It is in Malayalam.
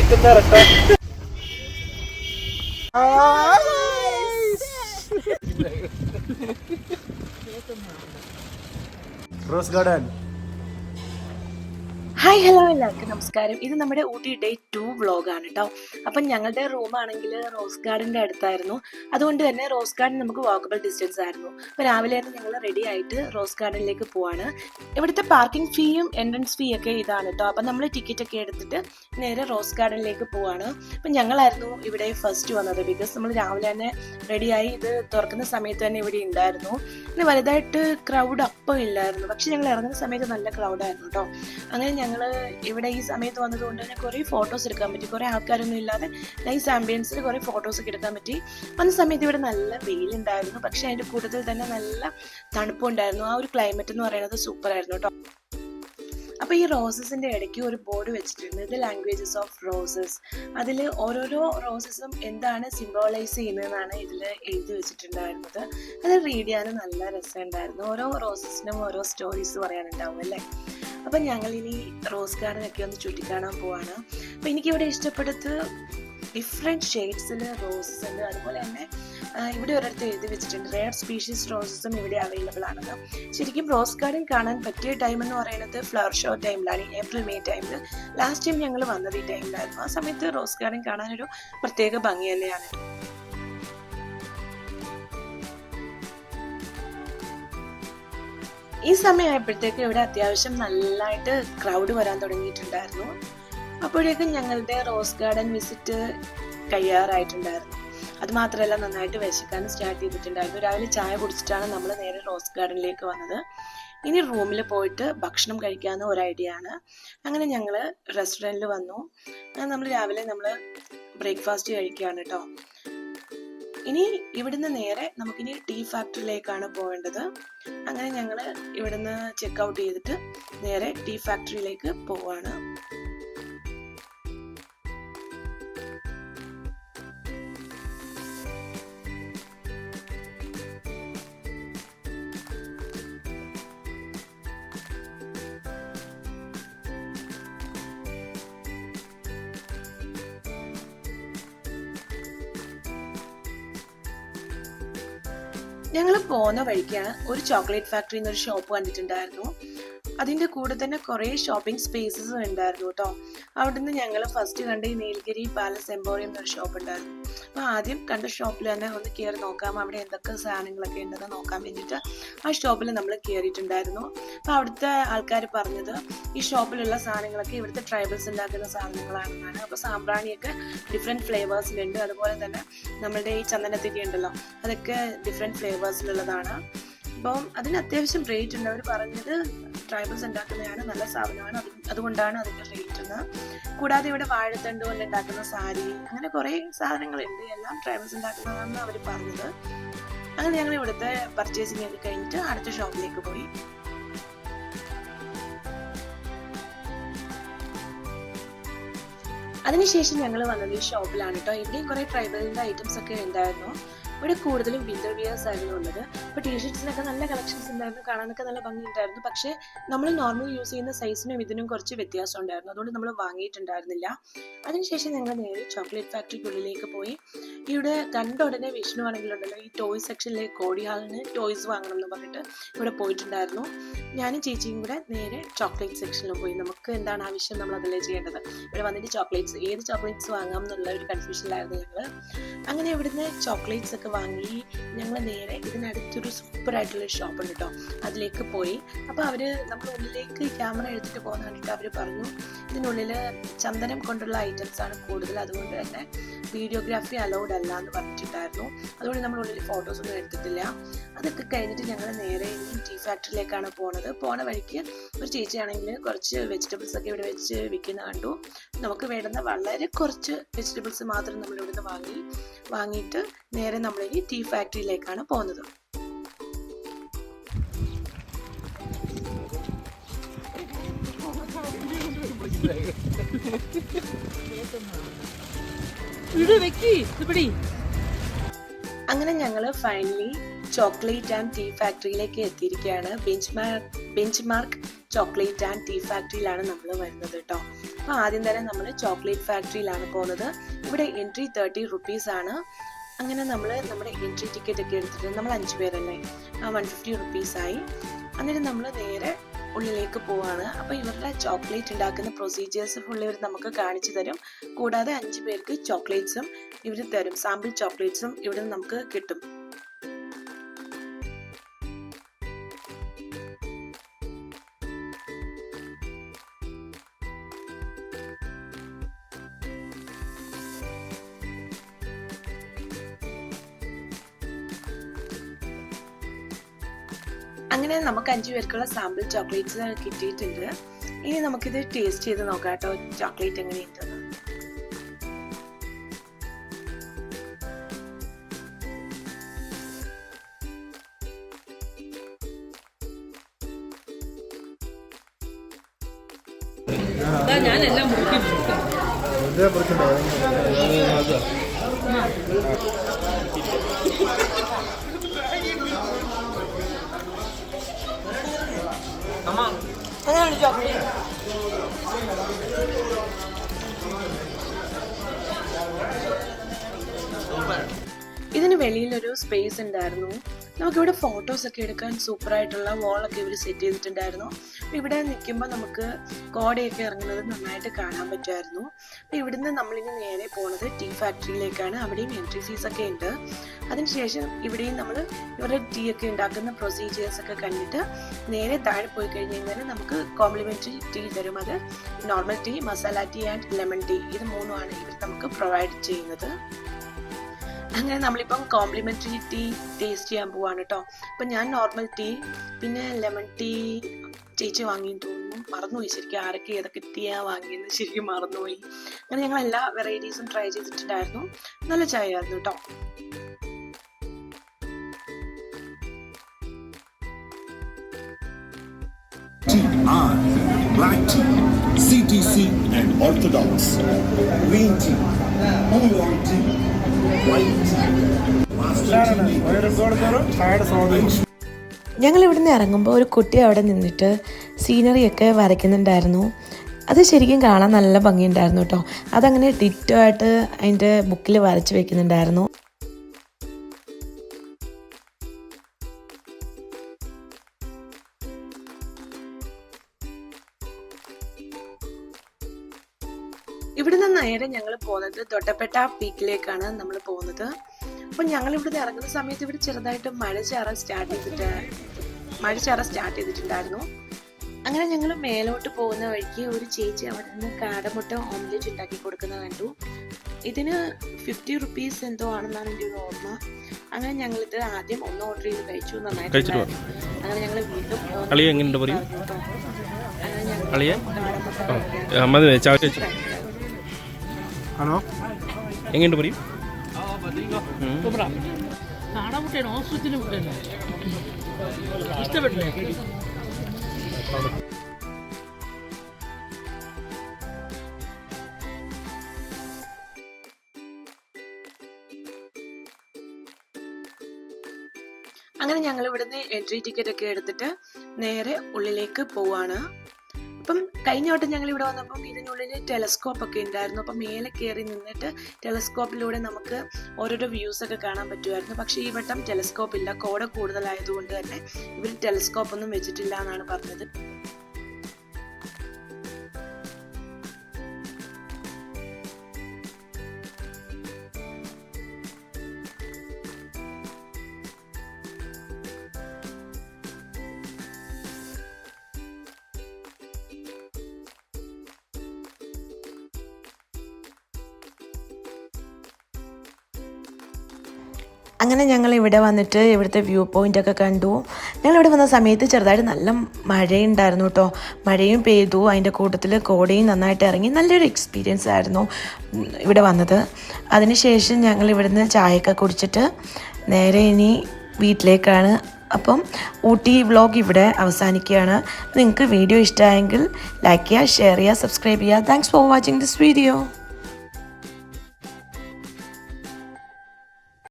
Rose garden. ഹായ് ഹലോ എല്ലാവർക്കും നമസ്കാരം. ഇത് നമ്മുടെ ഊട്ടി ഡേ 2 വ്ളോഗാണ് കേട്ടോ. അപ്പം ഞങ്ങളുടെ റൂമാണെങ്കിൽ റോസ് ഗാർഡൻ്റെ അടുത്തായിരുന്നു. അതുകൊണ്ട് തന്നെ റോസ് ഗാർഡൻ നമുക്ക് വാക്കബിൾ ഡിസ്റ്റൻസ് ആയിരുന്നു. അപ്പോൾ രാവിലെ തന്നെ ഞങ്ങൾ റെഡി ആയിട്ട് റോസ് ഗാർഡനിലേക്ക് പോവാണ്. ഇവിടുത്തെ പാർക്കിംഗ് ഫീയും എൻട്രൻസ് ഫീ ഒക്കെ ഇതാണ് കേട്ടോ. അപ്പം നമ്മൾ ടിക്കറ്റ് ഒക്കെ എടുത്തിട്ട് നേരെ റോസ് ഗാർഡനിലേക്ക് പോവാണ്. അപ്പം ഞങ്ങളായിരുന്നു ഇവിടെ ഫസ്റ്റ് വന്നത്. ബിക്കോസ് നമ്മൾ രാവിലെ തന്നെ റെഡിയായി ഇത് തുറക്കുന്ന സമയത്ത് തന്നെ ഇവിടെ ഉണ്ടായിരുന്നു. പിന്നെ വലുതായിട്ട് ക്രൗഡ് അപ്പം ഇല്ലായിരുന്നു. പക്ഷെ ഞങ്ങൾ ഇറങ്ങുന്ന സമയത്ത് നല്ല ക്രൗഡായിരുന്നു കേട്ടോ. അങ്ങനെ ഞങ്ങൾ ഇവിടെ ഈ സമയത്ത് വന്നതുകൊണ്ട് തന്നെ കുറേ ഫോട്ടോസ് എടുക്കാൻ പറ്റി. കുറേ ആൾക്കാരൊന്നും ഇല്ലാതെ നൈസ് ആംബിയൻസിൽ കുറേ ഫോട്ടോസ് ഒക്കെ എടുക്കാൻ പറ്റി. വന്ന സമയത്ത് ഇവിടെ നല്ല വെയിലുണ്ടായിരുന്നു. പക്ഷെ അതിൻ്റെ കൂട്ടത്തിൽ തന്നെ നല്ല തണുപ്പുണ്ടായിരുന്നു. ആ ഒരു ക്ലൈമറ്റ് എന്ന് പറയുന്നത് സൂപ്പർ ആയിരുന്നു കേട്ടോ. അപ്പോൾ ഈ റോസസിൻ്റെ ഇടയ്ക്ക് ഒരു ബോർഡ് വെച്ചിട്ടുണ്ട്. ഇത് ലാംഗ്വേജസ് ഓഫ് റോസസ്. അതിൽ ഓരോരോ റോസസും എന്താണ് സിംബോളൈസ് ചെയ്യുന്നതെന്നാണ് ഇതിൽ എഴുതി വെച്ചിട്ടുണ്ടായിരുന്നത്. അത് റീഡ് ചെയ്യാനും നല്ല രസമുണ്ടായിരുന്നു. ഓരോ റോസസിനും ഓരോ സ്റ്റോറീസ് പറയാനുണ്ടാവും അല്ലേ. അപ്പം ഞങ്ങളിനി റോസ് ഗാർഡനൊക്കെ ഒന്ന് ചുറ്റിക്കാണാൻ പോവാണ്. അപ്പം എനിക്കിവിടെ ഇഷ്ടപ്പെട്ടത് ഡിഫറെൻറ്റ് ഷെയ്ഡ്സിൽ റോസസ് ഉണ്ട്. അതുപോലെ തന്നെ ഇവിടെ ഒരിടത്ത് എഴുതി വെച്ചിട്ടുണ്ട് റെയർ സ്പീഷീസ് റോസസും ഇവിടെ അവൈലബിൾ ആണെന്ന്. ശരിക്കും റോസ് ഗാർഡൻ കാണാൻ പറ്റിയ ടൈം എന്ന് പറയുന്നത് ഫ്ലവർ ഷോ ടൈമിലാണ്, ഏപ്രിൽ മെയ് ടൈമിൽ. ലാസ്റ്റ് ടൈം ഞങ്ങൾ വന്നത് ഈ ടൈമിലായിരുന്നു. ആ സമയത്ത് റോസ് ഗാർഡൻ കാണാനൊരു പ്രത്യേക ഭംഗി തന്നെയാണ്. ഈ സമയമായപ്പോഴത്തേക്ക് ഇവിടെ അത്യാവശ്യം നല്ലതായിട്ട് ക്രൗഡ് വരാൻ തുടങ്ങിയിട്ടുണ്ടായിരുന്നു. അപ്പോഴേക്കും ഞങ്ങളുടെ റോസ് ഗാർഡൻ വിസിറ്റ് കഴിയാറായിട്ടുണ്ടായിരുന്നു. അത് മാത്രമല്ല നന്നായിട്ട് വിശക്കാനും സ്റ്റാർട്ട് ചെയ്തിട്ടുണ്ടായിരുന്നു. രാവിലെ ചായ കുടിച്ചിട്ടാണ് നമ്മൾ നേരെ റോസ് ഗാർഡനിലേക്ക് വന്നത്. ഇനി റൂമിൽ പോയിട്ട് ഭക്ഷണം കഴിക്കാവുന്ന ഒരു ഐഡിയ ആണ്. അങ്ങനെ ഞങ്ങൾ റെസ്റ്റോറൻറ്റിൽ വന്നു. നമ്മൾ രാവിലെ ബ്രേക്ക്ഫാസ്റ്റ് കഴിക്കുകയാണ് കേട്ടോ. ഇനി ഇവിടുന്ന് നേരെ നമുക്കിനി ടീ ഫാക്ടറിയിലേക്കാണ് പോവേണ്ടത്. അങ്ങനെ ഞങ്ങൾ ഇവിടുന്ന് ചെക്ക് ഔട്ട് ചെയ്തിട്ട് നേരെ ടീ ഫാക്ടറിയിലേക്ക് പോവാണ്. ഞങ്ങൾ പോകുന്ന വഴിക്ക് ഒരു ചോക്ലേറ്റ് ഫാക്ടറി എന്നൊരു ഷോപ്പ് കണ്ടിട്ടുണ്ടായിരുന്നു. അതിൻ്റെ കൂടെ തന്നെ കുറേ ഷോപ്പിംഗ് സ്പേസസും ഉണ്ടായിരുന്നു കേട്ടോ. അവിടുന്ന് ഞങ്ങൾ ഫസ്റ്റ് കണ്ട ഈ നീലഗിരി പാലസ് എംപോറിയം എന്നൊരു ഷോപ്പ് ഉണ്ടായിരുന്നു. അപ്പോൾ ആദ്യം കണ്ട ഷോപ്പിൽ തന്നെ ഒന്ന് കയറി നോക്കാം, അവിടെ എന്തൊക്കെ സാധനങ്ങളൊക്കെ ഉണ്ടെന്ന് നോക്കാൻ വേണ്ടിയിട്ട് ആ ഷോപ്പിൽ നമ്മൾ കയറിയിട്ടുണ്ടായിരുന്നു. അപ്പോൾ അവിടുത്തെ ആൾക്കാർ പറഞ്ഞത് ഈ ഷോപ്പിലുള്ള സാധനങ്ങളൊക്കെ ഇവിടുത്തെ ട്രൈബൽസ് ഉണ്ടാക്കുന്ന സാധനങ്ങളാണെന്നാണ്. അപ്പോൾ സാമ്പ്രാണിയൊക്കെ ഡിഫറെൻറ്റ് ഫ്ലേവേഴ്സിലുണ്ട്. അതുപോലെ തന്നെ നമ്മളുടെ ഈ ചന്ദനത്തിരി ഉണ്ടല്ലോ, അതൊക്കെ ഡിഫറെൻറ്റ് ഫ്ലേവേഴ്സിലുള്ളതാണ്. അപ്പം അതിന് അത്യാവശ്യം റേറ്റ് ഉണ്ട്. അവർ പറഞ്ഞത് ട്രൈബൽസ് ഉണ്ടാക്കുന്നതാണ്, നല്ല സാധനമാണ്, അതുകൊണ്ടാണ് അതിൻ്റെ റേറ്റ് എന്ന്. കൂടാതെ ഇവിടെ വാഴത്തണ്ട് കൊണ്ട് ഉണ്ടാക്കുന്ന സാരി, അങ്ങനെ കുറേ സാധനങ്ങളുണ്ട്. എല്ലാം ട്രൈബൽസ് ഉണ്ടാക്കുന്നതാണെന്ന് അവർ പറഞ്ഞത്. അങ്ങനെ ഞങ്ങൾ ഇവിടുത്തെ പർച്ചേസിങ് ഒക്കെ കഴിഞ്ഞിട്ട് അടുത്ത ഷോപ്പിലേക്ക് പോയി. അതിനുശേഷം ഞങ്ങൾ വന്നത് ഈ ഷോപ്പിലാണ് കേട്ടോ. ഇവിടെയും കുറേ ട്രൈബലിൻ്റെ ഐറ്റംസ് ഒക്കെ ഉണ്ടായിരുന്നു. ഇവിടെ കൂടുതലും വിന്റർ വിയേഴ്സ് ആയിരുന്നു ഉള്ളത്. ഇപ്പോൾ ടീഷർട്സിനൊക്കെ നല്ല കളക്ഷൻസ് ഉണ്ടായിരുന്നു, കാണാനൊക്കെ നല്ല ഭംഗി ഉണ്ടായിരുന്നു. പക്ഷേ നമ്മൾ നോർമൽ യൂസ് ചെയ്യുന്ന സൈസിനും ഇതിനും കുറച്ച് വ്യത്യാസം ഉണ്ടായിരുന്നു. അതുകൊണ്ട് നമ്മൾ വാങ്ങിയിട്ടുണ്ടായിരുന്നില്ല. അതിനുശേഷം ഞങ്ങൾ നേരെ ചോക്ലേറ്റ് ഫാക്ടറിക്കുള്ളിലേക്ക് പോയി. ഇവിടെ കണ്ട ഉടനെ വിഷ്ണു ആണെങ്കിലുണ്ടല്ലോ ഈ ടോയ് സെക്ഷനിലേക്ക് കോടിയാളിന് ടോയ്സ് വാങ്ങണം എന്ന് പറഞ്ഞിട്ട് ഇവിടെ പോയിട്ടുണ്ടായിരുന്നു. ഞാനും ചേച്ചിയും കൂടെ നേരെ ചോക്ലേറ്റ് സെക്ഷനിൽ പോയി. നമുക്ക് എന്താണ് ആവശ്യം നമ്മൾ അതല്ലേ ചെയ്യേണ്ടത്. ഇവിടെ വന്നിട്ട് ചോക്ലേറ്റ്സ്, ഏത് ചോക്ലേറ്റ്സ് വാങ്ങാം എന്നുള്ള ഒരു കൺഫ്യൂഷനിലായിരുന്നു ഞങ്ങൾ. അങ്ങനെ ഇവിടുന്ന് ചോക്ലേറ്റ്സ് ഒക്കെ വാങ്ങി ഞങ്ങൾ നേരെ ഇതിനടുത്തൊരു സൂപ്പറായിട്ടുള്ള ഷോപ്പ് ഉണ്ട് കേട്ടോ, അതിലേക്ക് പോയി. അപ്പോൾ അവർ നമ്മുടെ ഉള്ളിലേക്ക് ക്യാമറ എടുത്തിട്ട് പോകുന്ന കണ്ടിട്ട് അവർ പറഞ്ഞു ഇതിനുള്ളിൽ ചന്ദനം കൊണ്ടുള്ള ഐറ്റംസ് ആണ് കൂടുതൽ, അതുകൊണ്ട് തന്നെ വീഡിയോഗ്രാഫി അലൗഡ് അല്ല എന്ന് പറഞ്ഞിട്ടുണ്ടായിരുന്നു. അതുകൊണ്ട് നമ്മൾ ഉള്ളിൽ ഫോട്ടോസൊന്നും എടുത്തിട്ടില്ല. അതൊക്കെ കഴിഞ്ഞിട്ട് ഞങ്ങൾ നേരെ ഇനി ടീ ഫാക്ടറിയിലേക്കാണ് പോകുന്നത്. പോണ വഴിക്ക് ഒരു ചേച്ചിയാണെങ്കിൽ കുറച്ച് വെജിറ്റബിൾസ് ഒക്കെ ഇവിടെ വെച്ച് വിൽക്കുന്ന കണ്ടു. നമുക്ക് വേണ്ടുന്ന വളരെ കുറച്ച് വെജിറ്റബിൾസ് മാത്രം നമ്മൾ ഇവിടുന്ന് വാങ്ങിയിട്ട് നേരെ നമ്മളിനി ടീ ഫാക്ടറിയിലേക്കാണ് പോകുന്നത്. അങ്ങനെ ഞങ്ങൾ ഫൈനലി ചോക്ലേറ്റ് ആൻഡ് ടീ ഫാക്ടറിയിലേക്ക് എത്തിയിരിക്കുകയാണ്. Benchmark chocolate and tea ഫാക്ടറിയിലാണ് നമ്മൾ വരുന്നത് കേട്ടോ. അപ്പോൾ ആദ്യം തന്നെ നമ്മൾ ചോക്ലേറ്റ് ഫാക്ടറിയിലാണ് പോകുന്നത്. ഇവിടെ എൻട്രി 30 റുപ്പീസ് ആണ്. അങ്ങനെ നമ്മൾ നമ്മുടെ എൻട്രി ടിക്കറ്റ് ഒക്കെ എടുത്തിട്ട് നമ്മൾ 5 പേരല്ലേ, 150 റുപ്പീസായി. എന്നിട്ട് നമ്മൾ നേരെ ഉള്ളിലേക്ക് പോവാണ്. അപ്പോൾ ഇവരുടെ ചോക്ലേറ്റ് ഉണ്ടാക്കുന്ന പ്രൊസീജിയേഴ്സ് ഫുൾ ഇവർ നമുക്ക് കാണിച്ചു തരും. കൂടാതെ 5 പേർക്ക് ചോക്ലേറ്റ്സും ഇവർ തരും, സാമ്പിൾ ചോക്ലേറ്റ്സും ഇവിടെ നിന്ന് നമുക്ക് കിട്ടും. അങ്ങനെ നമുക്ക് 5 പേർക്കുള്ള സാമ്പിൾ ചോക്ലേറ്റ്സ് കിട്ടിയിട്ടുണ്ട്. ഇനി നമുക്കിത് ടേസ്റ്റ് ചെയ്ത് നോക്കാം കേട്ടോ, ചോക്ലേറ്റ് എങ്ങനെയുണ്ടെന്ന്. ഇതിന് വെളിയിലൊരു സ്പേസ് ഉണ്ടായിരുന്നു. നമുക്കിവിടെ ഫോട്ടോസ് ഒക്കെ എടുക്കാൻ സൂപ്പറായിട്ടുള്ള വോളൊക്കെ ഇവർ സെറ്റ് ചെയ്തിട്ടുണ്ടായിരുന്നു. ഇവിടെ നിൽക്കുമ്പോൾ നമുക്ക് കോടയൊക്കെ ഇറങ്ങുന്നത് നന്നായിട്ട് കാണാൻ പറ്റുമായിരുന്നു. അപ്പോൾ ഇവിടുന്ന് നമ്മളിനി നേരെ പോകുന്നത് ടീ ഫാക്ടറിയിലേക്കാണ്. അവിടെയും എൻട്രി ഫീസ് ഒക്കെ ഉണ്ട്. അതിനുശേഷം ഇവിടെയും നമ്മൾ ഇവരുടെ ടീ ഒക്കെ ഉണ്ടാക്കുന്ന പ്രൊസീജിയേഴ്സ് ഒക്കെ കണ്ടിട്ട് നേരെ താഴെ പോയി കഴിഞ്ഞ് കഴിഞ്ഞാൽ നമുക്ക് കോംപ്ലിമെൻ്ററി ടീ തരും. അത് normal tea, masala tea and lemon tea, ഇത് മൂന്നുമാണ് ഇവർ നമുക്ക് പ്രൊവൈഡ് ചെയ്യുന്നത്. അങ്ങനെ നമ്മളിപ്പം കോംപ്ലിമെൻ്ററി ടീ ടേസ്റ്റ് ചെയ്യാൻ പോവാണ് കേട്ടോ. അപ്പം ഞാൻ നോർമൽ ടീ പിന്നെ ലെമൺ ടീ ചേച്ചി വാങ്ങിയെന്ന് തോന്നുന്നു, മറന്നുപോയി ശരിക്കും ആരൊക്കെ ഏതൊക്കെ ടീയാണ് വാങ്ങിയെന്ന് ശരിക്കും മറന്നുപോയി. അങ്ങനെ ഞങ്ങൾ എല്ലാ വെറൈറ്റീസും ട്രൈ ചെയ്തിട്ടുണ്ടായിരുന്നു. നല്ല ചായ ആയിരുന്നു കേട്ടോ. Black tea, CTC and Orthodox, green tea, oolong tea, white tea, ഞങ്ങൾ ഇവിടുന്ന് ഇറങ്ങുമ്പോൾ ഒരു കുട്ടി അവിടെ നിന്നിട്ട് സീനറിയൊക്കെ വരയ്ക്കുന്നുണ്ടായിരുന്നു. അത് ശരിക്കും കാണാൻ നല്ല ഭംഗിയുണ്ടായിരുന്നു കേട്ടോ. അതങ്ങനെ ഡിറ്റോ ആയിട്ട് അതിൻ്റെ ബുക്കിൽ വരച്ച് വെക്കുന്നുണ്ടായിരുന്നു. ഇവിടുന്ന് നേരെ ഞങ്ങൾ പോകുന്നത് തൊട്ടപ്പെട്ട പീക്കിലേക്കാണ് നമ്മൾ പോകുന്നത്. അപ്പം ഞങ്ങൾ ഇവിടുന്ന് ഇറങ്ങുന്ന സമയത്ത് ഇവിടെ ചെറുതായിട്ട് മഴ ചാറാൻ സ്റ്റാർട്ട് ചെയ്തിട്ടുണ്ടായിരുന്നു. അങ്ങനെ ഞങ്ങൾ മേലോട്ട് പോകുന്ന വഴിക്ക് ഒരു ചേച്ചി അവിടെ നിന്ന് കാടമുട്ട ഓംലെറ്റ് ഉണ്ടാക്കി കൊടുക്കുന്നത് കണ്ടു. ഇതിന് 50 റുപ്പീസ് എന്തോ ആണെന്നാണ് എൻ്റെ ഒരു ഓർമ്മ. അങ്ങനെ ഞങ്ങളിത് ആദ്യം ഒന്ന് ഓർഡർ ചെയ്ത് കഴിച്ചു, നന്നായിട്ട്. അങ്ങനെ ഞങ്ങൾ വീണ്ടും ഹലോ എങ്ങനെയുണ്ട് പറയും? നാടൻമുട്ടയാണ്, ഹോസ്പിറ്റലിൽ മുട്ടയല്ലേ, ഇഷ്ടപ്പെട്ടില്ലേ? അങ്ങനെ ഞങ്ങൾ ഇവിടുന്ന് എൻട്രി ടിക്കറ്റ് ഒക്കെ എടുത്തിട്ട് നേരെ ഉള്ളിലേക്ക് പോവാണ്. അപ്പം കഴിഞ്ഞ വട്ടം ഞങ്ങൾ ഇവിടെ വന്നപ്പം ഇതിനുള്ളിൽ ടെലസ്കോപ്പ് ഒക്കെ ഉണ്ടായിരുന്നു. അപ്പം മേലെ കയറി നിന്നിട്ട് ടെലസ്കോപ്പിലൂടെ നമുക്ക് ഓരോരോ വ്യൂസ് ഒക്കെ കാണാൻ പറ്റുമായിരുന്നു. പക്ഷേ ഈ വട്ടം ടെലസ്കോപ്പ് ഇല്ല, കോട കൂടുതലായതുകൊണ്ട് തന്നെ ഇവർ ടെലസ്കോപ്പ് ഒന്നും വെച്ചിട്ടില്ല എന്നാണ് പറഞ്ഞത്. അങ്ങനെ ഞങ്ങൾ ഇവിടെ വന്നിട്ട് ഇവിടുത്തെ വ്യൂ പോയിൻ്റ് ഒക്കെ കണ്ടു. ഞങ്ങളിവിടെ വന്ന സമയത്ത് ചെറുതായിട്ട് നല്ല മഴയുണ്ടായിരുന്നു കേട്ടോ. മഴയും പെയ്തു, അതിൻ്റെ കൂട്ടത്തിൽ കോടയും നന്നായിട്ട് ഇറങ്ങി. നല്ലൊരു എക്സ്പീരിയൻസ് ആയിരുന്നു ഇവിടെ വന്നത്. അതിനുശേഷം ഞങ്ങൾ ഇവിടുന്ന് ചായയൊക്കെ കുടിച്ചിട്ട് നേരെ ഇനി വീട്ടിലേക്കാണ്. അപ്പം ഊട്ടി വ്ളോഗ് ഇവിടെ അവസാനിക്കുകയാണ്. നിങ്ങൾക്ക് വീഡിയോ ഇഷ്ടമായെങ്കിൽ ലൈക്ക് ചെയ്യുക, ഷെയർ ചെയ്യുക, സബ്സ്ക്രൈബ് ചെയ്യുക. Thanks for watching this video.